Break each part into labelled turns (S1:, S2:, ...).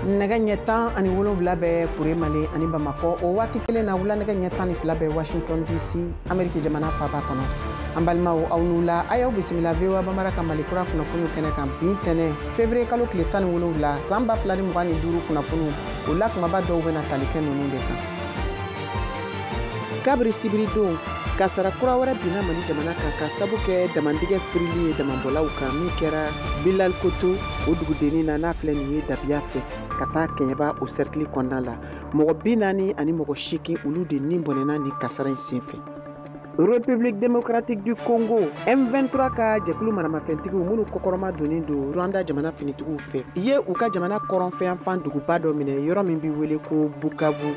S1: nɛgɛ ɲɛ 10 ani 7 bɛ Kure Mali ani Bamakɔ o waati kelen na wula nɛgɛ ɲɛ 12 bɛ Washington DC Amérique jamana faaba kɔnɔ an balimaw aw n'u la a y'aw bisimila VOA Bambara ka Mali kura kunnafoniw kɛnɛ kan bi ntɛnɛ février kalo tile 17 san 2025 kunnafoniw o la kumaba dɔw bɛna tali kɛ ninnu de kan kabiri sibiri don kasara kura wɛrɛ binna Mali jamana kan ka sabu kɛ damandigɛ firili ye damabɔlaw kan min kɛra Bilal Koto o dugudennin na n'a filɛ nin ye Dabiya fɛ ka taa Kɛɲɛba o cercle kɔnɔna la mɔgɔ 40 ani mɔgɔ 8 olu de nin bɔnɛna ni kasara in senfɛ République démocratique du Congo M23 ka jɛkulu maramafɛntigiw minnu kɔkɔrɔma donnen don Rwanda jamana finitigiw fɛ ye u ka jamana kɔrɔnfɛnfan duguba dɔ minɛ yɔrɔ min bɛ wele ko Bukavu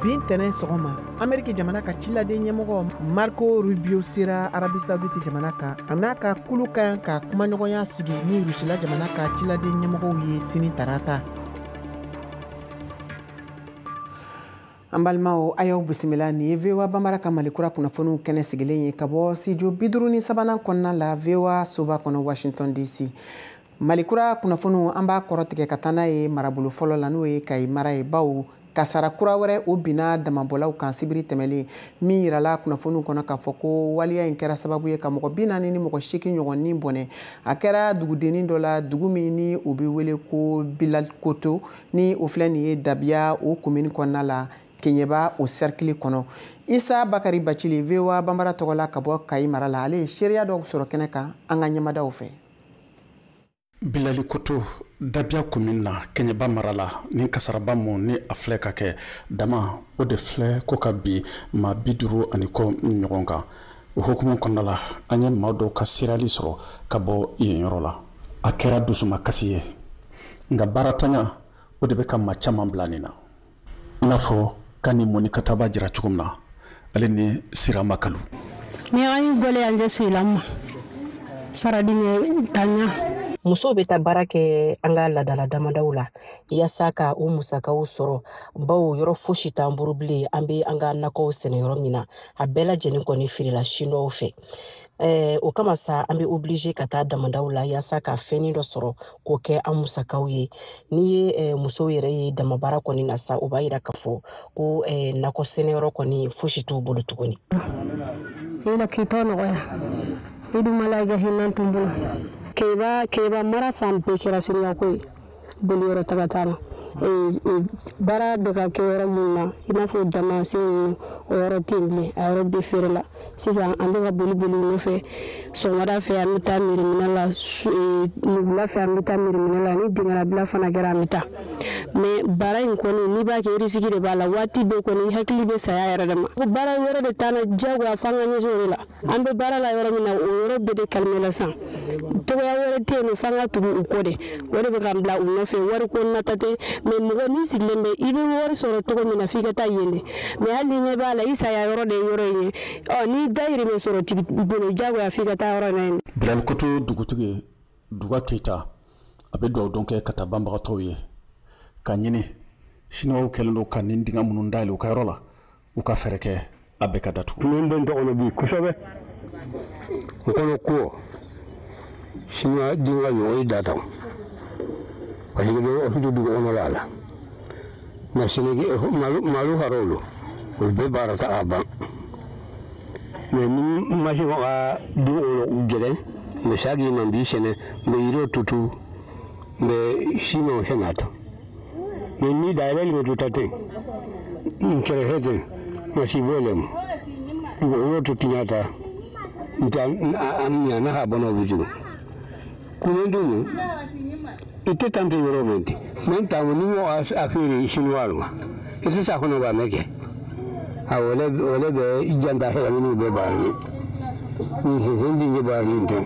S1: bin tɛnɛn sɔgɔma Amérique jamana ka ciladen ɲɛmɔgɔ Marco Rubio sera Arabie Saoudite jamana kan a n'a ka kulu kan ka kumaɲɔgɔnya sigi ni Rusila jamana ka ciladen ɲɛmɔgɔw ye sini tarata an balimaw a y'aw bisimila nin ye VOA Bambara ka Mali kura kunnafoniw kɛnɛ sigilen ye ka bɔ studio 53 kɔnɔna la VOA soba kɔnɔ Washington DC Mali kura kunnafoniw an b'a kɔrɔtigɛ ka taa n'a ye marabolo fɔlɔ la n'o ye Kayi mara ye baw kasara kura wɛrɛ o binna damabɔlaw kan sibiri tɛmɛlen min yirala kunnafoniw kɔnɔ k'a fɔ ko waliya in kɛra sababu ye ka mɔgɔ 40 ni mɔgɔ 8 ɲɔgɔn nin bɔnɛ a kɛra dugudennin dɔ la dugu min ni o bɛ wele ko Bilal Koto ni o filɛ nin ye Dabiya o commune kɔnɔna la Kɛɲɛba o cercle kɔnɔ Isa Bakari Bacili VOA Bambara tɔgɔ la ka bɔ Kayi mara la ale ye seereya dɔw sɔrɔ kɛnɛ kan an ka ɲɛmadaw fɛ
S2: Bilal Koto Dabiya commune na Kɛɲɛba mara la ni kasaraba mun ni a filɛ ka kɛ dama o de filɛ ko ka bi maa 50 ani kɔ ɲɔgɔn kan o hukumu kɔnɔna la an ye maa dɔw ka sirali sɔrɔ ka bɔ yen yɔrɔ la a kɛra dusuma kasi ye nka baaratanya o de bɛ ka maa caman bila nin na i n'a fɔ ka ni mɔni ka taaba jira cogo min na ale ni Sirama Kalu
S3: ni an yi gole an je Sirama saradi ne tanya
S4: muso bɛ taa baara kɛ an ka ladala damadaw la yasa ka o musakaw sɔrɔ bawo yɔrɔ fosi t'an bolo bilen an bɛ an ka nakɔw sɛnɛ yɔrɔ min na a bɛɛ lajɛlen kɔni firila chinois fɛ o kama sa an bɛ obligé ka taa damadaw la yasa ka fɛnnin dɔ sɔrɔ k'o kɛ an musakaw ye ni ye musow yɛrɛ ye damabara kɔni na sa o b'a yira k'a fɔ ko nakɔ sɛnɛyɔrɔ kɔni fosi t'u bolo tuguni
S3: ila kitɔ nɔgɔya idu malaga hinnan tun bolo keba mara fan bɛɛ kɛra siniya ko ye boli yɔrɔ tagata la baara bɛ ka kɛ yɔrɔ min na i n'a fɔ damasen o yɔrɔ tɛ yen bilen a yɔrɔ bɛɛ feere la sisan an bɛ ka boli nɔfɛ sɔgɔmada fɛ an bɛ taa mirimina la nugula fɛ an bɛ taa mirimina la ni dingɛlabila fana kɛra an bɛ taa mais baara in kɔni n'i b'a kɛ risque de b'a la waati bɛɛ kɔni i hakili bɛ saya yɛrɛ de ma ko baara wɛrɛ de t'an na diyagoya f'an ka ɲɛsin o de la an bɛ baara la yɔrɔ min na o yɔrɔ bɛɛ de calmer la sisan togoya wɛrɛ tɛ yen nɔ f'an ka tugu u kɔ de o de bɛ k'an bila u nɔfɛ wari ko nata tɛ mais mɔgɔ n'i sigilen bɛ i bɛ wari sɔrɔ cogo min na f'i ka taa yen de mais hali ni ɲɛ b'a la i saya yɔrɔ de ye yɔrɔ in ye ni dayirimɛ sɔrɔ tigi bolo diyagoya f'i ka taa yɔrɔ in na
S2: Bilal Koto dugutigi Duga Keita a bɛ dugawu dɔn kɛ ka taa banbagatɔw ye ka ɲini siniwaw kɛlen don ka nin dingɛ minnu dayɛlɛ u ka yɔrɔ la u ka fɛɛrɛ kɛ a bɛɛ ka datugu
S5: min bɛ n tɔgɔnɔ bi kosɛbɛ o kɔnɔ ko siniwa dingɛ ɲɔgɔn ye data parce que bɛ ɔfidu dugu kɔnɔ la la nka sinigi malo harolo olu bɛɛ baara ta a ban mais ni masi ka dingɛ gɛlɛn mɛ sagi man bi sɛnɛ mɛ yiri tutu mɛ siniwa sɛnɛ mais ni daayɛlɛ limɛ tuta ten kɛrɛfɛ ten masi bɔlɛm o to tiɲata nta amiya na ha bana wujugu kunendunu ite tante yoro menti men tamu ni mo afiri shinwalu ese sa kono ba meke a wala be janda he amini be barni ni hindi ni barni ten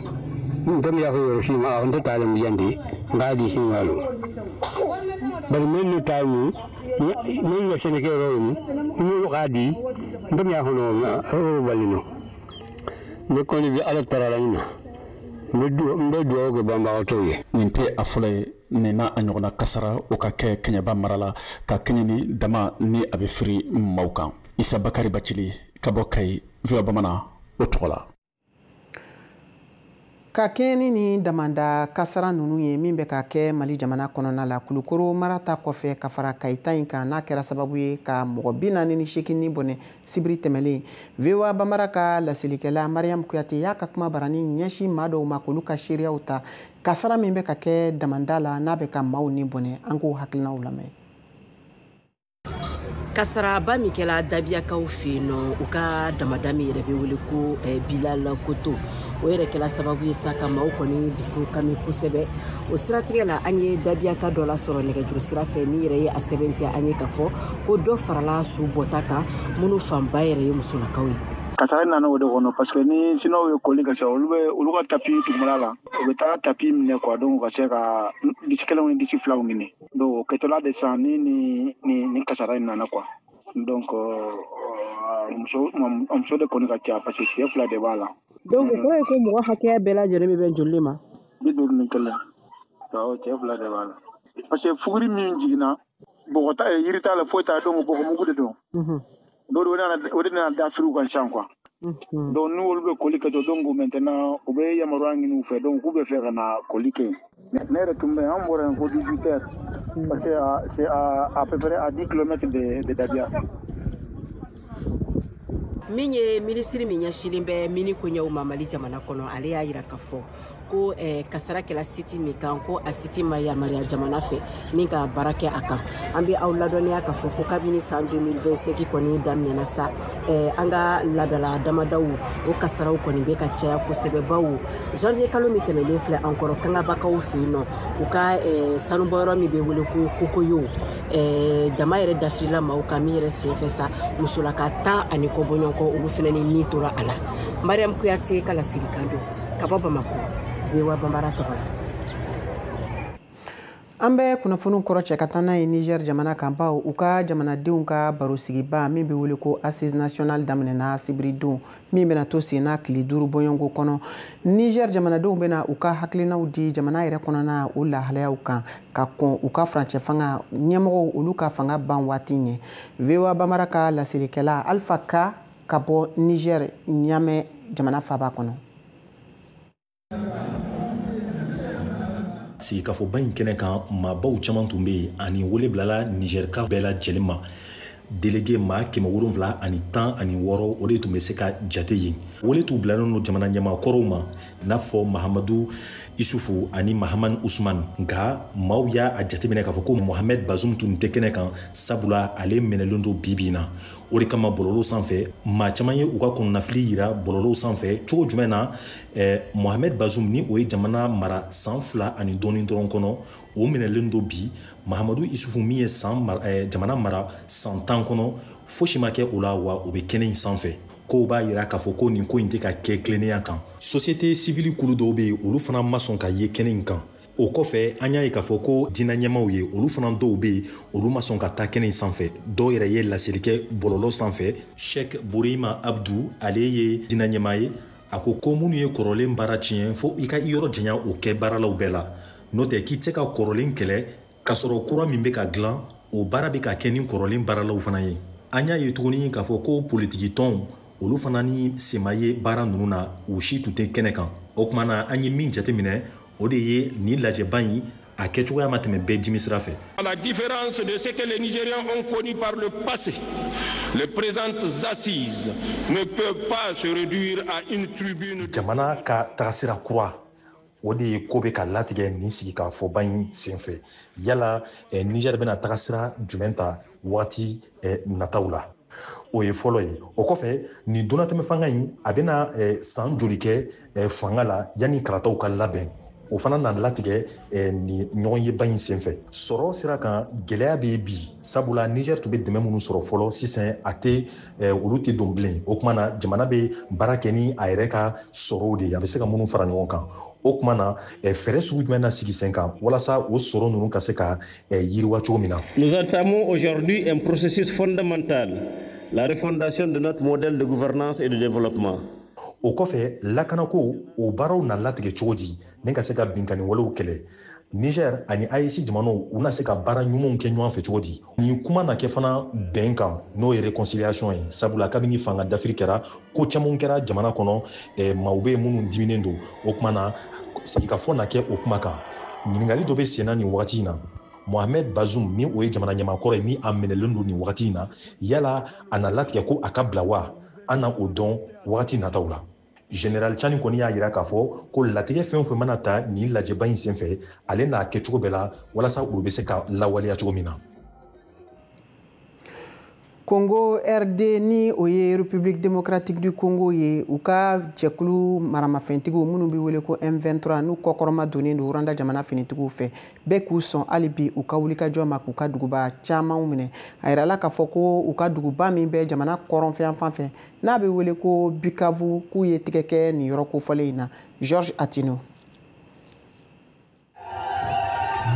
S5: ndem ya ko yoro shima on to talam jandi ngadi shinwalu bari men no tamu men ya sene ke ro ni ngadi ndem ya hono o balino ne koni bi ala taralana mbe duwawu kɛ banbagatɔw ye
S2: nin tɛ a fɔlɔ ye nin n'a a ɲɔgɔnna kasara o ka kɛ Kɛɲɛba mara la ka kɛɲɛ ni dama ni a bɛ firi maaw kan Isa Bakari Bacili ka bɔ Kayi VOA Bamanan o tɔgɔ la
S1: ka kɛɲɛni ni damanda kasara ninnu ye min bɛ ka kɛ Mali jamana kɔnɔna la Kulukoro marata kɔfɛ ka fara Kayita in kan n'a kɛra sababu ye ka mɔgɔ 48 bɔnɛ sibiri tɛmɛlen VOA Bambara ka laselilikɛla Mariam Kuyate y'a ka kuma barani ɲɛsin maa dɔw ma k'olu ka seereyaw ta kasara min bɛ ka kɛ damanda la n'a bɛ ka maaw ni bɔnɛ an k'o hakilinaw lamɛn.
S4: Kasaraba min kɛla Dabiyakaw fɛ yen nɔ u ka damada min yɛrɛ bɛ wele ko Bilal Koto o yɛrɛ kɛla sababu ye sa ka maaw kɔni dusu kami kosɛbɛ o siratigɛ la an ye Dabiyaka dɔ la sɔrɔ nɛgɛjuru sira fɛ min yɛrɛ ye a sɛbɛntiya an ye ka fɔ ko dɔ farala su bɔta kan minnu fanba yɛrɛ ye musolakaw ye.
S6: Kasara nana o de kɔnɔ parce que ni sinaw ye koli kɛ olu ka tapi tugumala la o bɛ taa tapi minɛ quoi donc ka se ka disi kelen ni disi filaw minɛ donc o kɛtɔla de san ni kasara in nana quoi donc muso de kɔni ka ca parce que siɲɛ 2 de b'a la.
S1: donc ko ye ko mɔgɔ hakɛya bɛɛ lajɛlen bɛ joli ma?
S6: 51 awɔ cɛ 2 de b'a la parce que fuguri min jiginna bɔgɔ ta yiri t'a la foyi t'a donc bɔgɔ mugu de don. Donc o de nana da firiw kan sisan quoi. Donc n'olu bɛ koli kɛ donc maintenant u bɛ yamaruya ɲini u fɛ donc k'u bɛ fɛ ka na koli kɛ ne yɛrɛ tun bɛ an bɔra yan ko 18 heures parce que c'est à peu près à 10 km de Dabia.
S4: Min ye minisiri min ɲɛsilen bɛ mini koɲɛw ma Mali jamana kɔnɔ ale y'a jira ka fɔ ko kasara kɛla siti min kan ko a siti ma yamaruya jamana fɛ ni ka baara kɛ a kan an bɛ aw ladɔnniya ka fɔ ko kabini san 2025 kɔni daminɛna sa an ka ladala damadaw o kasaraw kɔni bɛ ka caya kosɛbɛ bawo janvier kalo min tɛmɛlen filɛ an kɔrɔ kangabakaw fɛ yen nɔ u ka sanubɔyɔrɔ min bɛ wele ko kokoyo dama yɛrɛ dafirila maaw kan min yɛrɛ senfɛ sa musolaka 10 ani kɔbɔɲɔgɔnkɔ olu fana ni min tora a la. Mariam Kuyate ka laselikan don ka bɔ Bamako. VOA Bambara tɔgɔ la.
S1: An bɛ kunnafoniw kɔrɔcɛ ka taa n'a ye Niger jamana kan bawo u ka jamanadenw ka barosigiba min bɛ wele ko Assise nationale daminɛna sibiridon min bɛna to sen na tile 5 bɔɲɔgɔnko kɔnɔ. Niger jamanadenw bɛna u ka hakilinaw di jamana yɛrɛ kɔnɔna o lahalayaw kan ka kɔn u ka furancɛ fanga ɲɛmɔgɔw olu ka fanga ban waati ɲɛ. VOA Bambara ka laselilikɛla Alpha ka bɔ Niger Niamey jamana faaba kɔnɔ.
S7: Sigikafɔba in kɛnɛ kan maabaw caman tun bɛ yen ani wele bilala Nigerka bɛɛ lajɛlen ma. Délégué maa 716 o de tun bɛ se ka jate yen. Wele t'u bilalen don jamana ɲɛmaakɔrɔw ma i n'a fɔ Mahamadu Isufu ani Mahamani Usman nka maaw y'a jateminɛ k'a fɔ ko Mohamed Bazoum tun tɛ kɛnɛ kan sabula ale minɛlen don bi na. O de kama bɔlɔlɔw sanfɛ maa caman ye u ka kɔnɔnafili yira bɔlɔlɔw sanfɛ cogo jumɛn na Mohamed Bazoum ni o ye jamana mara san 2 ani dɔɔni dɔrɔn kɔnɔ o minɛlen don bi. Mahamadu Isufu min ye jamana mara san 10 kɔnɔ fosi ma kɛ o la wa o bɛ kɛnɛ in sanfɛ. Ko b'a yira k'a fɔ ko nin ko in tɛ ka kɛ tilennenya kan. Société civile kulu dɔw bɛ yen olu fana ma sɔn ka ye kɛnɛ in kan. O kɔfɛ an y'a ye k'a fɔ ko diinɛ ɲɛmaaw ye olu fana dɔw bɛ yen olu ma sɔn ka taa kɛnɛ in sanfɛ. Dɔw yɛrɛ ye laseli kɛ bɔlɔlɔ sanfɛ. Sheikh Bourima Abdou ale ye diinɛ ɲɛmaa ye. A ko minnu ye kɔrɔlen baara tiɲɛ fo i ka i yɔrɔ janya o kɛ baaralaw bɛɛ la. N'o tɛ k'i tɛ ka kɔrɔlen kɛlɛ k'a sɔrɔ kura min bɛ ka dilan o baara bɛ ka kɛ ni kɔrɔlen baaralaw fana ye. An y'a ye tuguni k'a fɔ ko politiki tɔnw olu fana ni sema ye baara ninnu na u si tun tɛ kɛnɛ kan. O tuma na an ye min jateminɛ o de ye nin lajɛba in a kɛcogoya ma tɛmɛ bɛɛ jimi sira fɛ.
S8: À la différence de ce que les Nigériens ont connu par le passé, les présentes assises ne peuvent pas se réduire à une tribune.
S7: Jamana ka tagasira kura o de ye ko bɛ ka latigɛ nin sigikafɔba in senfɛ. Yala Niger bɛna tagasira jumɛn ta waati nataw la. O ye fɔlɔ ye. O kɔfɛ nin donatɛmɛ fanga in a bɛna san joli kɛ fanga la yanni karataw ka labɛn. O fana na latigɛ ni ɲɔgɔn ye ba in senfɛ. Sɔrɔ sira kan gɛlɛya bɛ bi sabula Niger tun bɛ dɛmɛ minnu sɔrɔ fɔlɔ sisan a tɛ olu tɛ don bilen. O kuma na jamana bɛ baara kɛ ni a yɛrɛ ka sɔrɔw de ye a bɛ se ka minnu fara ɲɔgɔn kan. O kuma na fɛɛrɛ sugu jumɛn na sigi sen kan walasa o sɔrɔ ninnu ka se ka yiriwa cogo min na.
S9: Nous entamons aujourd'hui un processus fondamental, la refondation de notre modèle de gouvernance et de développement.
S7: O kɔfɛ lakanako o baaraw na latigɛ cogo di ni ka se ka binkani walew kɛlɛ Niger ani AES jamanaw u na se ka baara ɲumanw kɛ ɲɔgɔn fɛ cogo di ni kuma na kɛ fana bɛn kan n'o ye réconciliation ye sabula kabini fanga dafiri kɛra ko caman kɛra jamana kɔnɔ maaw bɛ minnu diminen don o kuma na sigikafɔ na kɛ o kuma kan ɲininkali dɔ bɛ senna nin wagati in na Mohamed Bazoum min o ye jamana ɲamakɔrɔ ye min a minɛlen don nin wagati in na yala a na latigɛ ko a ka bila wa an na o dɔn wagati nataw la Général Tchani kɔni y'a yira k'a fɔ ko latigɛ fɛn o fɛn mana ta nin lajɛba in senfɛ ale n'a kɛ cogo bɛɛ la walasa olu bɛ se ka lawaleya cogo min na
S1: Congo RD ni o ye République démocratique du Congo ye u ka jɛkulu maramafɛntigiw minnu bɛ wele ko M23 n'u kɔkɔrɔma donnen don Rwanda jamana finitigiw fɛ bɛɛ k'u sɔn hali bi u ka wulikajɔ ma k'u ka duguba camanw minɛ a yirala k'a fɔ ko u ka duguba min bɛ jamana kɔrɔnfɛn fan fɛ n'a bɛ wele ko Bukavu k'u ye tigɛ kɛ nin yɔrɔ kofɔlen in na Georges Atino.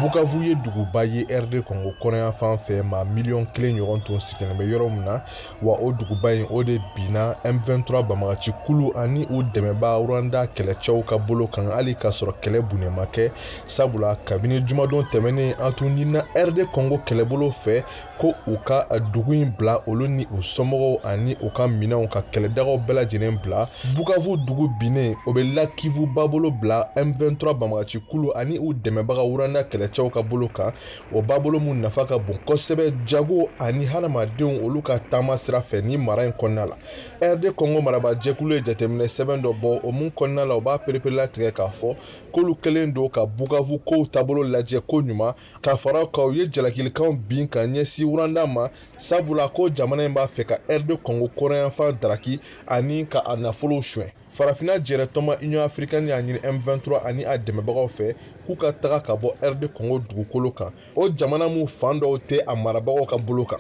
S10: Bukavu ye duguba ye RD Congo kɔnɔyan fan fɛ ma miliyɔn 1 ɲɔgɔn tun sigilen bɛ yɔrɔ min na wa o duguba in o de binna M23 banbagaci kulu ani u dɛmɛbaa Rwanda kɛlɛcɛw ka bolo kan hali k'a sɔrɔ kɛlɛ bunnen ma kɛ sabula kabini jumadon tɛmɛnen an tun ɲinina RD Congo kɛlɛbolo fɛ ko u ka dugu in bila olu ni u somɔgɔw ani u ka minɛnw ka kɛlɛdagaw bɛɛ lajɛlen bila Bukavu dugu binnen o bɛ la Kivu babolo bila M23 banbagaci kulu ani u dɛmɛbaga Rwanda kɛlɛcɛw ka bolo kan o babolo mun nafa ka bon kosɛbɛ jago ani hadamadenw olu ka taama sira fɛ ni mara in kɔnɔna la RD Congo maraba jɛkulu ye jateminɛ sɛbɛn dɔ bɔ o mun kɔnɔna la o b'a perepere latigɛ k'a fɔ k'olu kɛlen don ka Bukavu kow taabolo lajɛ ko ɲuman ka fara k'aw ye jalakilikanw bin ka ɲɛsin Rwanda ma sabula ko jamana in b'a fɛ ka RD Congo kɔrɔyanfan daraki ani ka a nafolow suɲɛ farafina jɛrɛtɔma Union africaine y'a ɲini M23 ani a dɛmɛbagaw fɛ k'u ka taga ka bɔ RD Congo dugukolo kan o jamana mun fan dɔw tɛ a marabagaw ka bolo kan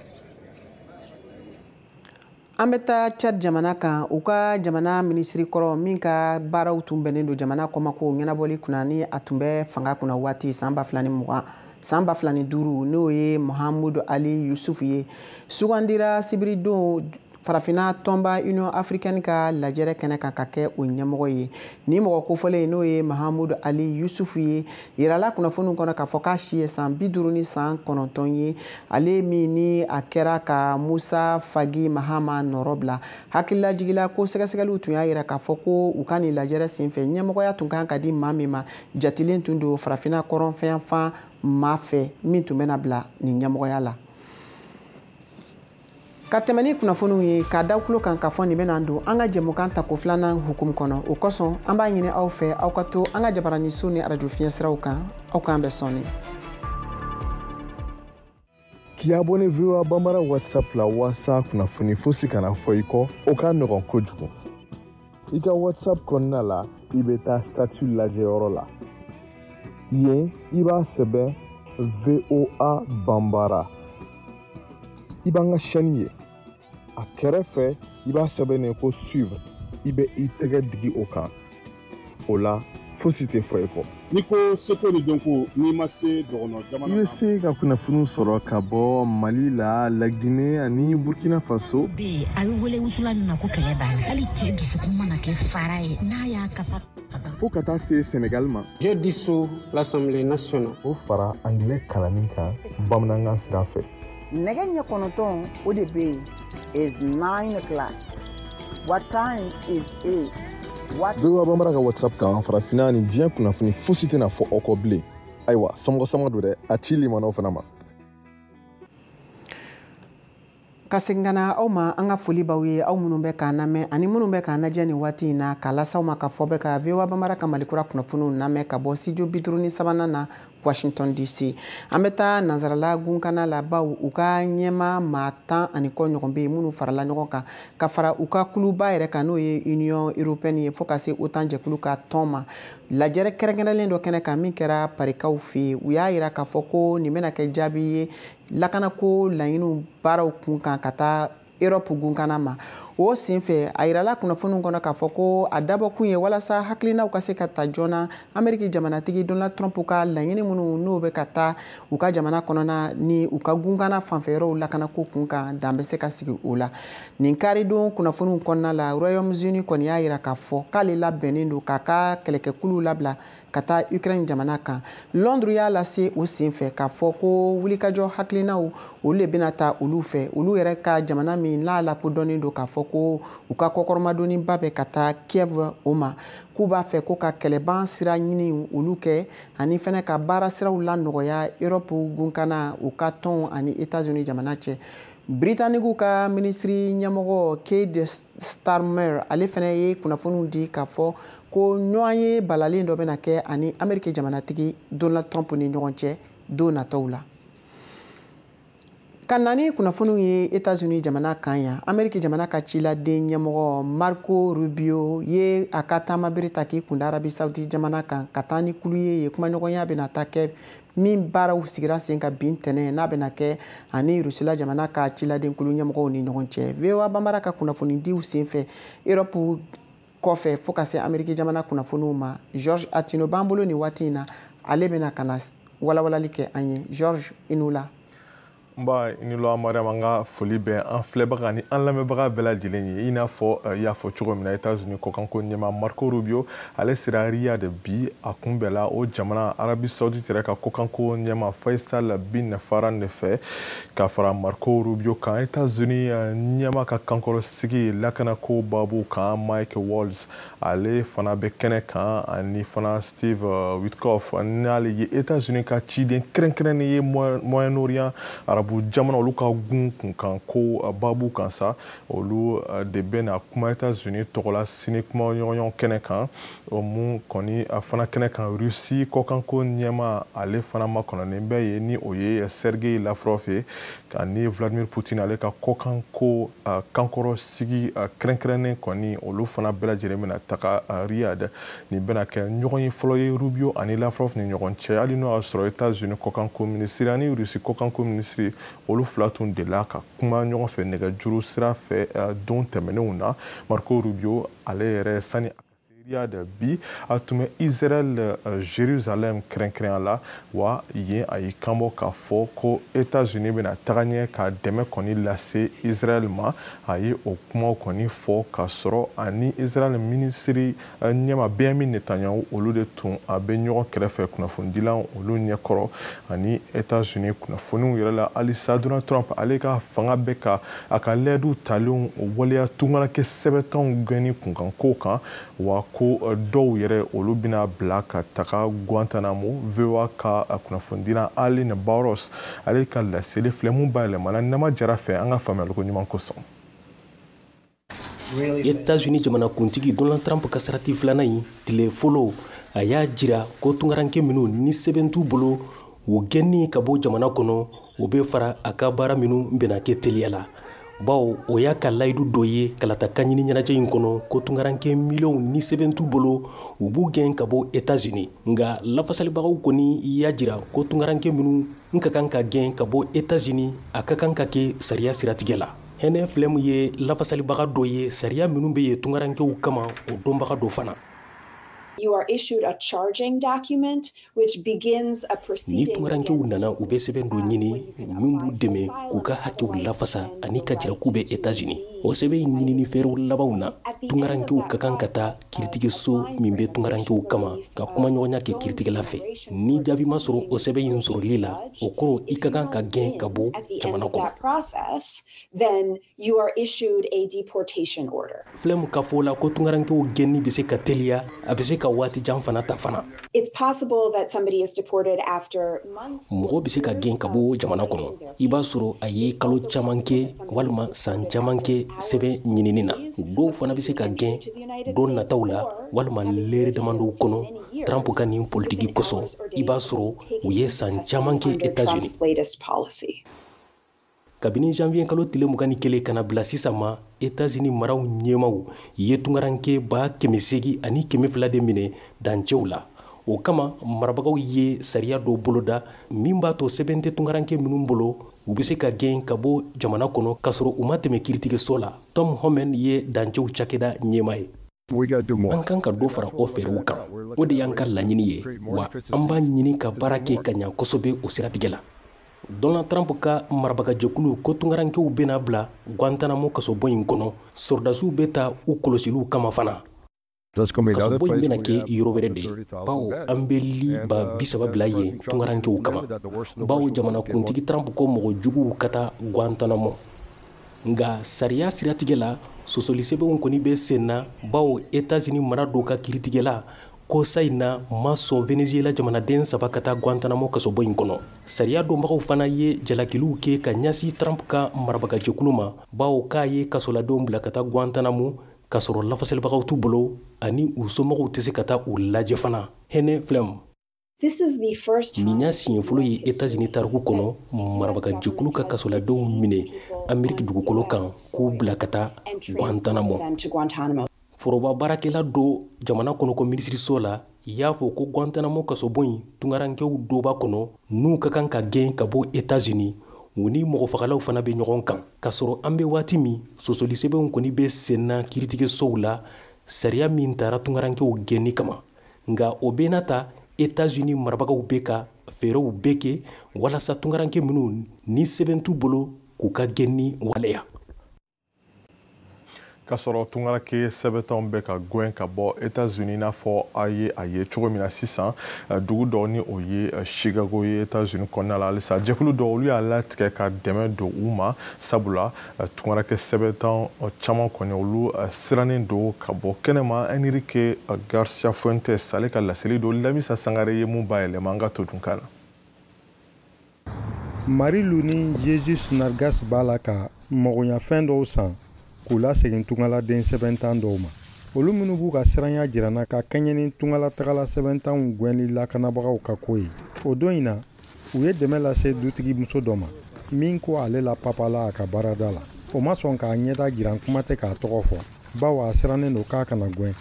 S1: an bɛ taa Tchad jamana kan u ka jamana minisiri kɔrɔ min ka baaraw tun bɛnnen don jamana kɔmako ɲɛnabɔli kunna ni a tun bɛ fanga kunna waati san 2005 n'o ye Mahamudu Ali Yusufu ye sugandira sibiridon farafina tɔnba Union africaine ka lajɛrɛ kɛnɛ kan ka kɛ o ɲɛmɔgɔ ye ni mɔgɔ kofɔlen n'o ye Mahamudu Ali Yusufu ye yirala kunnafoniw kɔnɔ k'a fɔ k'a si ye san 59 ye ale min ni a kɛra ka Musa Fagi Mahama nɔrɔ bila hakililajigila ko sɛgɛsɛgɛliw tun y'a yira k'a fɔ ko u ka nin lajɛrɛ senfɛ ɲɛmɔgɔya tun kan ka di maa min ma jatilen tun don farafina kɔrɔnfɛn fan maa fɛ min tun bɛna bila nin ɲɛmɔgɔya la ka tɛmɛ ni kunnafoniw ye k'a da tulo kan k'a fɔ nin bɛna don an ka jɛmukan ta ko filanan hukumu kɔnɔ o kosɔn an b'a ɲini aw fɛ aw ka to an ka jabaraniso ni arajo fiɲɛ siraw kan aw k'an bɛɛ sɔnni
S10: k'i abonné VOA Bambara WhatsApp la walasa kunnafoni fosi kana fɔ i kɔ o ka nɔgɔn kojugu i ka WhatsApp kɔnɔna la i bɛ taa statut lajɛyɔrɔ la yen i b'a sɛbɛn VOA Bambara i b'an ka chaîne ye a kɛrɛfɛ i b'a sɛbɛnnen ko suivre i bɛ i tɛgɛ digi o kan o la fosi tɛ fɔ i kɔ
S11: n'i ko seko ni dɔnko n'i ma se dɔgɔnɔ jamana
S10: i bɛ se ka kunnafoniw sɔrɔ ka bɔ Mali la Laginɛ ani Burkina Faso
S12: bɛ a bɛ wele wusula nin na ko kɛlɛ banna hali cɛ dusukun mana kɛ fara ye n'a y'a kasa
S10: fo ka taa se Sénégal ma
S13: je dissous l'Assemblée nationale
S10: o fara anglais kalanni kan bamanankan sira fɛ
S14: nɛgɛ ɲɛ 9 o de bɛ yen is 9 o'clock what time is 8
S10: VOA Bambara ka WhatsApp kan farafina ni diɲɛ kunnafoni fosi tɛna fɔ aw kɔ bilen ayiwa sɔmɔgɔ don dɛ a ci limanaw fana ma
S1: ka segin ka na aw ma an ka foli b'aw ye aw minnu bɛ k'an lamɛn ani minnu bɛ k'an lajɛ nin waati in na k'a lasaw ma k'a fɔ bɛ ka VOA Bambara ka malikura kunnafoniw lamɛn ka bɔ studio 53 na Washington DC an bɛ taa nansarala gunkana la baw u ka ɲɛma maa 10 ani kɔ ɲɔgɔn bɛ yen minnu farala ɲɔgɔn kan ka fara u ka kuluba yɛrɛ kan n'o ye Union européenne ye fo ka se OTAN jɛkulu ka tɔn ma lajɛrɛ kɛrɛnkɛrɛnlen dɔ kɛnɛ kan min kɛra parikaw fɛ yen u y'a yira k'a fɔ ko nin bɛna kɛ jaabi ye lakanako laɲiniw baaraw kun kan ka taa Europe gunkana ma o senfɛ a yirala kunnafoniw kɔnɔ k'a fɔ ko a dabɔkun ye walasa hakilinaw ka se ka ta joona Ameriki jamanatigi Donald Trump ka laɲini minnu n'o bɛ ka taa u ka jamana kɔnɔna ni u ka gungana fanfɛyɔrɔw lakanako kun kan dan bɛ se ka sigi o la. Nin karidon kunnafoniw kɔnɔna la Royaume-Uni kɔni y'a yira k'a fɔ k'ale labɛnnen don k'a ka kɛlɛkɛkuluw labila ka taa Ukraine jamana kan. Londres y'a lase o senfɛ k'a fɔ ko wulikajɔ hakilinaw olu de bɛna taa olu fɛ olu yɛrɛ ka jamana min n'a lakodɔnnen don k'a fɔ ko u ka kɔkɔrɔmadonniba bɛ ka taa Kiev o ma k'u b'a fɛ ko ka kɛlɛban sira ɲini olu kɛ ani fɛnɛ ka baara siraw la nɔgɔya Europe gunkana u ka tɔn ani États-Unis jamana cɛ. Britanniques ka ministri ɲɛmɔgɔ Keir Starmer ale fɛnɛ ye kunnafoniw di k'a fɔ ko ɲɔgɔn ye balalen dɔ bɛna kɛ ani Ameriki jamanatigi Donald Trump ni ɲɔgɔn cɛ don nataw la. Ka na ni kunnafoniw ye États-Unis jamana kan yan Ameriki jamana ka ciladen ɲɛmɔgɔ Marco Rubio ye a ka taamabere ta k'i kunda Arabi Saoudite jamana kan ka taa ni kulu ye kumaɲɔgɔnya bɛna taa kɛ min baaraw sigira sen ka bin tɛnɛ n'a bɛna kɛ ani Rusila jamana ka ciladen kulu ɲɛmɔgɔw ni ɲɔgɔn cɛ. VOA Bambara ka kunnafoni diw senfɛ Europe kɔfɛ fo ka se Ameriki jamana kunnafoniw ma George Atino b'an bolo ni waati in na ale bɛna ka na walawalali kɛ an ye. George i n'u la.
S10: Nba ni lo Mariam an ka foli bɛ an filɛbaga ni an lamɛnbaga bɛɛ lajɛlen ye i n'a fɔ y'a fɔ cogo min na États-Unis kɔkanko ɲɛma Marco Rubio ale sera Riyad bi a kunbɛla o jamana Arabi Saoudite yɛrɛ ka kɔkanko ɲɛma Faisal bin Farhan de fɛ ka fara Marco Rubio kan États-Unis ɲɛma ka kankɔrɔsigi lakanako babu kan Mike Waltz ale fana bɛ kɛnɛ kan ani fana Steve Witkoff n'ale ye États-Unis ka ciden kɛrɛnkɛrɛnnen ye Moyen-Orient Arabu jamana olu ka gun kunkan ko babu kan sa olu de bɛna kuma États-Unis tɔgɔla sini kuma ɲɔgɔnɲɔgɔn kɛnɛ kan o mun kɔni fana kɛnɛ kan Russie kɔkanko ɲɛma ale fana makɔnɔnen bɛ ye ni o ye Sergei Lavrov ye ani Vladimir Putin ale ka kɔkanko kankɔrɔsigi kɛrɛnkɛrɛnnen kɔni olu fana bɛɛ lajɛlen bɛna taga Riyad nin bɛna kɛ ɲɔgɔn ye fɔlɔ ye Rubio ani Lavrov ni ɲɔgɔn cɛ hali n'o y'a sɔrɔ États-Unis kɔkanko minisiri ani Russie kɔkanko minisiri olu fila tun delila ka kuma ɲɔgɔn fɛ nɛgɛjuru sira fɛ don tɛmɛnenw na Marco Rubio ale yɛrɛ sani Riyad bi a tun bɛ Israel Jérusalem kɛrɛnkɛrɛnya la wa yen a y'i kanbɔ k'a fɔ ko États-Unis bɛna taga ɲɛ ka dɛmɛ kɔni lase Israel ma a ye o kumaw kɔni fɔ k'a sɔrɔ ani Israel minisiri ɲɛma Benjamin Netanyahu olu de tun a bɛ ɲɔgɔn kɛrɛfɛ kunnafonidilaw olu ɲɛkɔrɔ ani États-Unis kunnafoniw yɛrɛ la halisa Donald Trump ale ka fanga bɛ ka a ka lɛdu talenw waleya tungana kɛ sɛbɛntanw gɛnni kunkanko kan wa ko dɔw yɛrɛ olu bɛna bila ka taga Guantanamo. VOA ka kunnafonidila Aline Barros ale ka laseli filɛ mun bayɛlɛmana Nama Jara fɛ an ka faamuyaliko ɲuman kosɔn.
S15: États-Unis jamanakuntigi Donald Trump ka sarati filanan in tile fɔlɔ a y'a jira ko tungaranke minnu ni sɛbɛn t'u bolo u gɛnni ka bɔ jamana kɔnɔ u bɛ fara a ka baara minnu bɛna kɛ teliya la. Bawo o y'a ka layidu dɔ ye kalata kaɲini ɲɛnajɛ in kɔnɔ ko tungaranke miliyɔnw ni sɛbɛn t'u bolo u b'u gɛn ka bɔ États-Unis nka lafasalibagaw kɔni y'a jira ko tungaranke minnu ka kan ka gɛn ka bɔ États-Unis a ka kan ka kɛ sariya siratigɛ la. Hɛnɛ filɛ mun ye lafasalibaga dɔ ye sariya minnu bɛ ye tungarankew kama o dɔnbaga dɔ fana.
S16: You are issued a charging document which begins a proceeding.
S15: Ni tungarankew nana u bɛ sɛbɛn dɔ ɲini min b'u dɛmɛ k'u ka hakɛw lafasa ani ka jira k'u bɛ États-Unis. O sɛbɛn in ɲinini fɛɛrɛw labanw na tungarankew ka kan ka taa kiritigeso min bɛ tungarankew kama ka kumaɲɔgɔnya kɛ kiritigɛla fɛ. Ni jaabi ma sɔrɔ o sɛbɛn in sɔrɔli la o kɔrɔ i ka kan ka gɛn ka bɔ jamana kɔnɔ.
S16: Then you are issued a deportation order.
S15: Filɛ mun ka fɔ la ko tungarankew gɛnni bɛ se ka teliya a bɛ se ka waati jan fana ta fana.
S16: It's possible that somebody is deported after months.
S15: Mɔgɔ bɛ se ka gɛn ka bɔ jamana kɔnɔ i b'a sɔrɔ a ye kalo caman kɛ walima san caman kɛ sɛbɛn ɲinini na. Dɔw fana bɛ se ka gɛn don nataw la walima leere damadɔw kɔnɔ Trump ka nin politiki kosɔn i b'a sɔrɔ u ye san caman kɛ États-Unis. Kabini janvier kalo tile 21 kana bila sisan ma États-Unis maraw ɲɛmaw ye tungaranke 800 ani 200 de minɛ dancɛw la. o kama marabagaw ye sariya dɔ boloda min b'a to sɛbɛn tɛ tungaranke minnu bolo u be se ka gɛn ka bɔ jamana kɔnɔ k'a sɔrɔ u ma tɛmɛ kiiritigɛso la. Tom Homan ye dancɛw cakɛda ɲɛma ye. An kan ka dɔ fara o fɛɛrɛw kan, o de y'an ka laɲini ye, wa an b'a ɲini ka baara kɛ ka ɲa kosɛbɛ o siratigɛ la. Donald Trump ka marabagajɛkulu ko tungarankew bena bila Guantanamo kasobɔ in kɔnɔ, sɔrdasiw be ta u kɔlɔsiliw kama fana. Kasobɔ in bena kɛ yɔrɔ wɛrɛ de, bawo an be liba 30 bila yen tungarankew kama, bawo jamanakuntigi Trump ko mɔgɔ juguw ka taa Guantanamo. Nga sariya siratigɛ la sɔsɔli sɛbɛnw kɔni bɛ sen na, bawo États-Unis mara dɔw ka kiiritigɛ la ko sa in na ma sɔn Venezuela jamanaden 3 ka taa Guantanamo kasobɔ in kɔnɔ. Sariya dɔnbagaw fana ye jalakiliw kɛ ka ɲɛsin Trump ka marabagajɛkulu ma, bawo k'a ye kasoladenw bila ka taa Guantanamo k'a sɔrɔ lafasalibagaw t'u bolo ani u somɔgɔw tɛ se ka taa u lajɛ fana. Hene Flem.
S16: This is the first time.
S15: Nin y'a siɲɛ fɔlɔ ye États-Unis tariku kɔnɔ marabagajɛkulu ka kasoladenw minɛ Ameriki dugukolo kan k'u bila ka taa Guantanamo. Foroba baarakɛla dɔ jamana kɔnɔko minisiriso la y'a fɔ ko Guantanamo kasobɔ in tungarankew dɔ b'a kɔnɔ n'u ka kan ka gɛn ka bɔ États-Unis u ni mɔgɔfagalaw fana bɛ ɲɔgɔn kan. K'a sɔrɔ an bɛ waati min sɔsɔli sɛbɛnw kɔni bɛ sen na kiiritigɛsow la sariya min taara tungarankew gɛnni kama. Nga o bɛ n'a ta États-Unis marabagaw bɛ ka fɛɛrɛw bɛɛ kɛ walasa tungaranke minnu ni sɛbɛn t'u bolo k'u ka gɛnni waleya.
S10: K'a sɔrɔ tungaranke sɛbɛntanw bɛ ka gɛn ka bɔ États-Unis n'a fɔ a ye cogo min na sisan dugu dɔw ni o ye Chicago ye États-Unis kɔnɔna la halisa jɛkulu dɔw olu y'a latigɛ ka dɛmɛ don u ma sabula tungaranke sɛbɛntan caman kɔni olu sirannen don ka bɔ kɛnɛma. Enrique Garcia Fuentes ale ka laseli don Lamisa Sangare ye mun bayɛlɛma an ka to dun kan na.
S17: Marilu ni Jesus Nargas b'a la ka mɔgɔɲafɛn dɔw san k'u lasegin tungaladen 7 dɔw ma. Olu minnu b'u ka siranya jirana ka kɛɲɛ ni tungalatagala 7 gwɛnli lakanabagaw ka ko ye. O don in na u ye dɛmɛ lase dutigi muso dɔ ma min ko ale la papa la a ka baarada la. O ma sɔn k'a ɲɛda jiran kuma tɛ k'a tɔgɔ fɔ, bawo a sirannen don k'a kana gwɛn.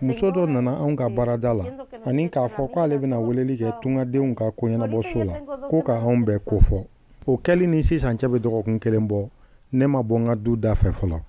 S17: Muso dɔ nana anw ka baarada la ani k'a fɔ k'ale bɛna weleli kɛ tungadenw ka ko ɲɛnabɔso la ko ka anw bɛɛ ko fɔ. O kɛli ni sisan cɛ bɛ dɔgɔkun 1 bɔ, ne ma bɔ n ka du da fɛ fɔlɔ.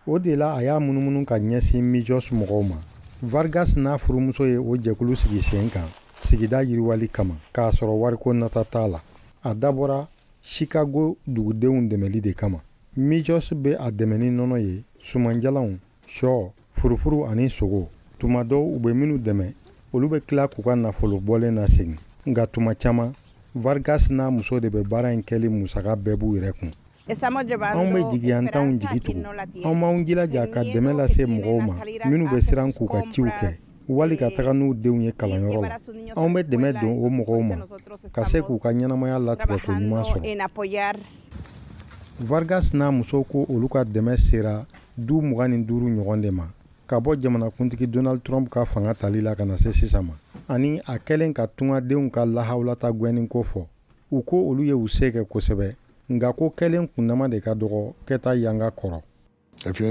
S17: O de la a y'a munumunu ka ɲɛsin Mijos mɔgɔw ma. Vargas n'a furumuso ye o jɛkulu sigi sen kan sigida yiriwali kama k'a sɔrɔ wariko nata t'a la. A dabɔra Chicago dugudenw dɛmɛli de kama. Mijos bɛ a dɛmɛ ni nɔnɔ ye, sumanjalanw, sɔ, furufuru ani sogo. Tuma dɔw u bɛ minnu dɛmɛ olu bɛ tila k'u ka nafolo bɔlen na segin. Nka tuma caman Vargas n'a muso de bɛ baara in kɛli musaka bɛɛ b'u yɛrɛ kun. Anw bɛ jigiyantanw jigi tugu. Anw b'anw jilaja ka dɛmɛ lase mɔgɔw ma minnu bɛ siran k'u ka ciw kɛ wali ka taga n'u denw ye kalanyɔrɔ la. Anw bɛ dɛmɛ don o mɔgɔw ma ka se k'u ka ɲɛnamaya latigɛ ko ɲuman sɔrɔ. Vargas n'a muso ko olu ka dɛmɛ sera du 25 ɲɔgɔn de ma ka bɔ jamanakuntigi Donald Trump ka fanga tali la ka na se sisan ma. Ani a kɛlen ka tungadenw ka lahawlata gwɛnni ko fɔ. U ko olu ye u se kɛ kosɛbɛ. Nga ko kɛlen kunnama de ka dɔgɔ kɛta yanga kɔrɔ.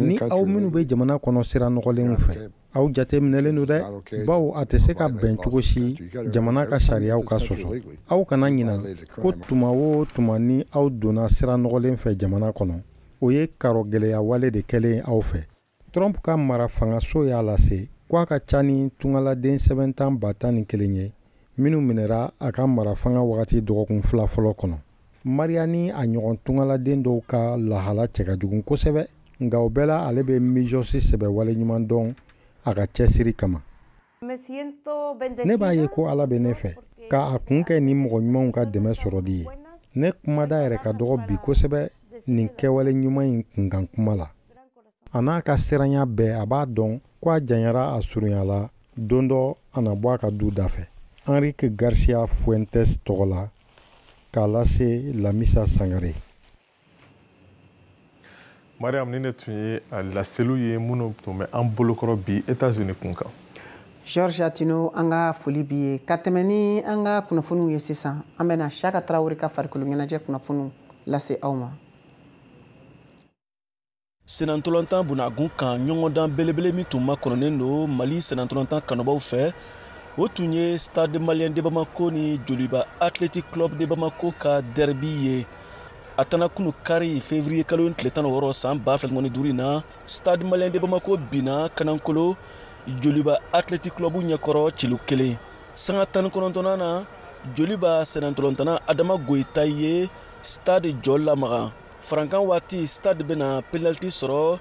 S17: Ni aw minnu bɛ jamana kɔnɔ sira nɔgɔlenw fɛ aw jateminɛlen don dɛ, bawo a tɛ se ka bɛn cogo si jamana ka sariyaw ka sɔsɔ. Aw kana ɲina ko tuma o tuma ni aw donna sira nɔgɔlen fɛ jamana kɔnɔ o ye karo gɛlɛya wale de kɛlen aw fɛ. Trump ka mara fangaso y'a lase k'a ka ca ni tungaladen 7,100 ye minnu minɛra a ka mara fanga wagati dɔgɔkun 2 fɔlɔ kɔnɔ. Maria ni a ɲɔgɔn tungaladen dɔw ka lahala cɛ ka jugun kosɛbɛ, nka o bɛɛ la ale bɛ Mijosi sɛbɛ wale ɲuman dɔn a ka cɛsiri kama. Ne b'a ye ko Ala bɛ ne fɛ k'a kun kɛ ni mɔgɔ ɲumanw ka dɛmɛ sɔrɔli ye. Ne kumada yɛrɛ ka dɔgɔ bi kosɛbɛ nin kɛwale ɲuman in kunkan kuma la. A n'a ka siranya bɛɛ a b'a dɔn ko a janyara a surunyala don dɔ a na bɔ a ka du da fɛ. Enrique Garcia Fuentes tɔgɔ la k'a lase Lamisa Sangare.
S10: Mariam, ni ne tun ye laseliw ye minnu tun bɛ an bolokɔrɔ bi États-Unis kun kan.
S1: Georges Atino, an ka foli b'i ye. Ka tɛmɛ ni an ka kunnafoniw ye sisan, an bɛna Saka Tarawele ka farikolo ɲɛnajɛ kunnafoniw lase aw ma.
S18: Senatɔlɔntan bunakun kan ɲɔgɔndan belebele min tun makɔnɔnen don Mali senatɔlɔntan kanubaw fɛ o tun ye stade malien de Bamako ni Joliba Athletic Club de Bamako ka derby ye a tana kunu kari février kalo tile 16 san 2015 na stade malien de Bamako bina Kanankolo Joliba Athletic Club ɲɛkɔrɔ cilu 1 sanga 19 na Joliba sɛnɛntɔlɔntana Adama Goyita ye stade jɔ lamaga farankan waati stade bena penalty sɔrɔ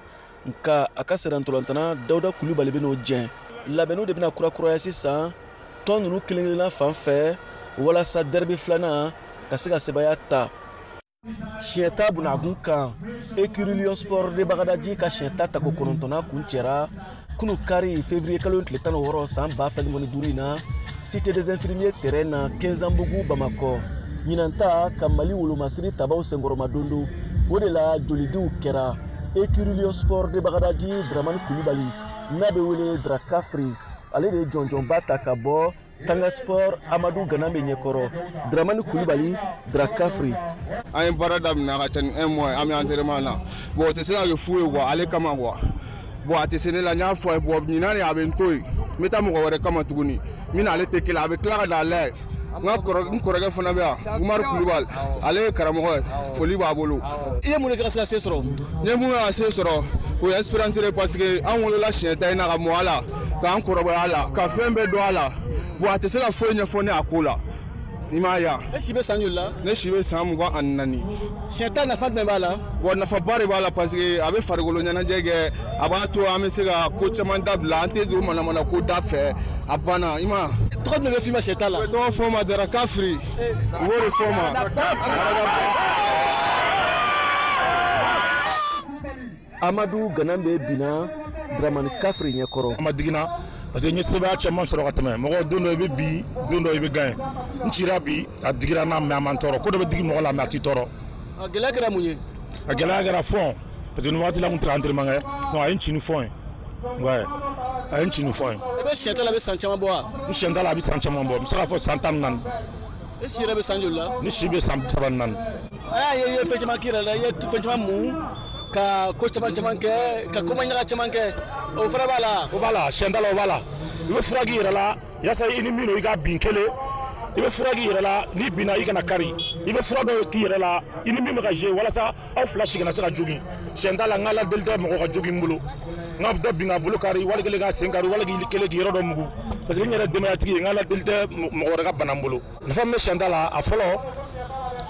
S18: nka a ka sɛnɛntɔlɔntana Dawuda Kulibali ben'o jɛn labɛnniw de bena kurakuraya sisan tɔn nunu kelen-kelenna fan fɛ walasa derby filanan ka se ka sebaya ta siɲɛ ta bunakun kan écurie Lion Sport de Bagadaji ka siɲɛ ta tako 9 kun cɛra kunu kari février kalo tile 16 san 2015 na cité des infirmiers terrain na 15 Ambougou Bamako ɲinanta ka Mali wolomasiri tabaw senkɔrɔma dondo o de la jolidiw kɛra écurie Lion Sport de Bagadaji Dramani Kulibali n'a bɛ wele Drakafri ale de ye jɔnjɔnba ta ka bɔ Tanga Sport Amadou Ganambe ɲɛkɔrɔ Dramani Kulibali Drakafri
S19: an ye baara daminɛ ka ca ni 1 mois an bɛ entraînement na bon o tɛ se ka kɛ fu ye quoi ale kama quoi bon a tɛ se ne la n y'a fɔ a ye bon ɲinan de a bɛ n to yen n bɛ taa mɔgɔ wɛrɛ kama tuguni min n'ale tɛ kelen a bɛ tila ka n'a layɛ n kɔrɔkɛ fana bɛ yan Umaru Kulibali ale ye karamɔgɔ ye foli b'a bolo.
S18: I ye mun de kɛ ka se ka se sɔrɔ?
S19: n ye mun kɛ ka se sɔrɔ o ye espérance de parce que an wolola siɲɛ ta in na ka mɔ a la k'an kɔrɔbaya a la ka fɛn bɛɛ dɔn a la bon a tɛ se ka foyi ɲɛfɔ ne a ko la i m'a ye wa.
S18: E si bɛ san joli la?
S19: Ne si bɛ san 24.
S18: Siɲɛ ta nafa jumɛn b'a la?
S19: Bon nafaba de b'a la parce que a bɛ farikolo ɲɛnajɛ kɛ a b'a to an bɛ se ka ko caman dabila an tɛ don manamana ko da fɛ a banna i ma.
S18: Tɔgɔ jumɛn bɛ f'i ma siɲɛ ta la?
S19: U bɛ tɔgɔ fɔ n ma Drakafri u b'o de fɔ n ma.
S18: Amadou Ganambe bina Dramani Kafri ɲɛkɔrɔ.
S20: A ma digina parce que n ye sɛbɛya caman sɔrɔ ka tɛmɛ mɔgɔ don dɔ i bɛ bi don dɔ i bɛ gagner n cira bi a digira n'a mɛ a man tɔɔrɔ ko dɔ bɛ digi mɔgɔ la mɛ a t'i tɔɔrɔ.
S18: A gɛlɛya kɛra mun ye?
S20: A gɛlɛya kɛra fɔn parce que nin waati la n tun tɛ ka entraînement kɛ donc a ye n ci ni fɔn ye ouais a ye n ci ni fɔn ye.
S18: I bɛ siɲɛ ta la a bɛ san caman bɔ wa?
S20: N siɲɛ ta la a bɛ san caman bɔ n bɛ se k'a fɔ san 14.
S18: E si yɛrɛ bɛ san joli la?
S20: Ne si bɛ san 34.
S18: A y'a ye i ye fɛn caman k'i yɛrɛ la i ye fɛn caman mun ka ko caman kɛ ka komaɲaga caman kɛ o fana b'a la.
S20: O b'a la siɲɛ ta la o b'a la i bɛ fura k'i yɛrɛ la yaasa i ni min don i ka bin kelen i bɛ fura k'i yɛrɛ la n'i binna i kana kari i bɛ fura dɔ k'i yɛrɛ la i ni min bɛ ka jouer walasa aw fila si kana se ka jogin siɲɛ ta la n ka ladeli tɛ mɔgɔ ka jogin n bolo n ka dɔ bin ka bolo kari wali kelen ka sen kari wali kelen k'i yɔrɔ dɔ mugu parce que n yɛrɛ denbayatigi ye n ka ladeli tɛ mɔgɔ wɛrɛ ka bana n bolo nafa min bɛ siɲɛ ta la a fɔlɔ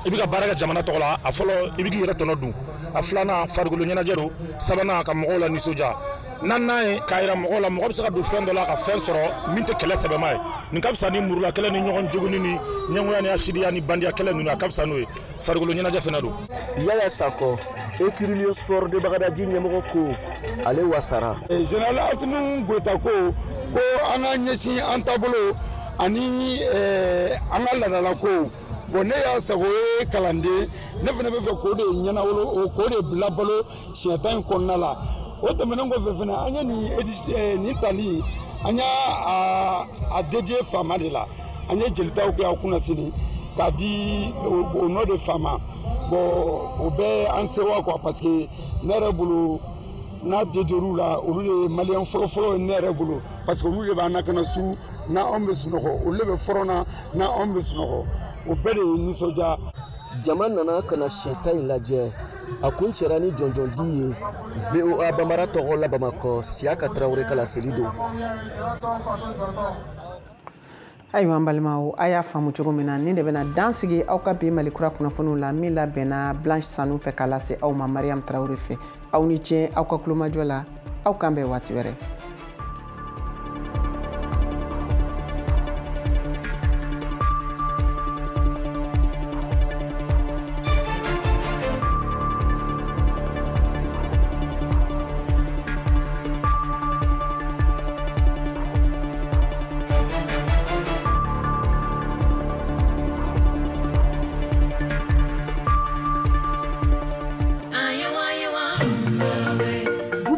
S20: i bɛ ka baara kɛ jamana tɔgɔ la a fɔlɔ i bɛ k'i yɛrɛ tɔnɔ dun a filanan farikolo ɲɛnajɛ don sabanan ka mɔgɔw la nisɔndiya naaninan ye k'a yira mɔgɔw la mɔgɔ bɛ se ka don fɛn dɔ la ka fɛn sɔrɔ min tɛ kɛlɛ sɛbɛma ye nin ka fisa ni murula kɛlɛ ni ɲɔgɔn jogini ni ɲɛngoya ni asidiya ni bandiya kɛlɛ ninnu a ka fisa n'o ye farikolo ɲɛnajɛ fana don.
S18: Yaya Sakɔ écurie Lion Sport de Bagadaji ɲɛmɔgɔ ko ale wasara.
S19: Général Asimi Goyita ko an ka ɲɛsin an taabolo ani an ka laadala ko bon ne y'a sago ye kalanden ne fana bɛ fɛ k'o de ɲɛnawolo k'o de bila balo siɲɛ ta in kɔnɔna la o tɛmɛnen kɔfɛ fana an ye nin tali an y'a dédié faama de la an ye jelitaw kɛ a kunna sini k'a di o nɔ de faama bon o bɛ an sewa quoi parce que ne yɛrɛ bolo n'a dédié la olu de ye maliyɛn fɔlɔfɔlɔ ye ne yɛrɛ bolo parce que olu de b'an lakana su n'anw bɛ sunɔgɔ olu de bɛ fɔrɔn na n'anw bɛ sunɔgɔ o bɛɛ de ye nisɔndiya.
S18: Jama nana ka na siɲɛ ta in lajɛ a kun cɛra ni jɔnjɔndi ye VOA Bambara tɔgɔ la Bamakɔ Siyaka Tarawele ka laseli don.
S1: Ayiwa an balimaw a y'a faamu cogo min na nin de bɛna dan sigi aw ka bi Malikura kunnafoniw la min labɛnna Blanche Sanu fɛ k'a lase aw ma Mariam Tarawele fɛ aw ni ce aw ka kulomajɔ la aw k'an bɛn waati wɛrɛ.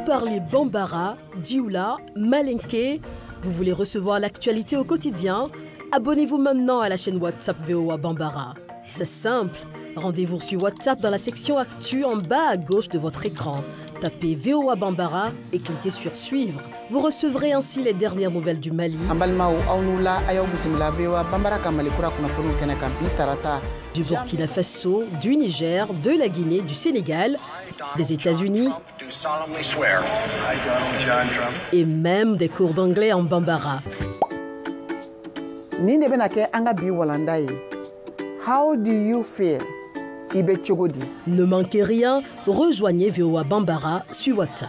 S21: Parlez Bambara, Dioula, Malinké. Vous voulez recevoir l'actualité au quotidien? Abonnez-vous maintenant à la chaîne WhatsApp VOA Bambara. C'est simple. Rendez-vous sur WhatsApp dans la section Actu en bas à gauche de votre écran. Tapez VOA Bambara et cliquez sur Suivre. Vous recevrez ainsi les dernières nouvelles du Mali, du Burkina Faso, du Niger, de la Guinée, du Sénégal, des États-Unis et même des cours d'anglais en Bambara.
S14: How do you feel?
S21: Ne manquez rien, rejoignez VOA Bambara sur WhatsApp.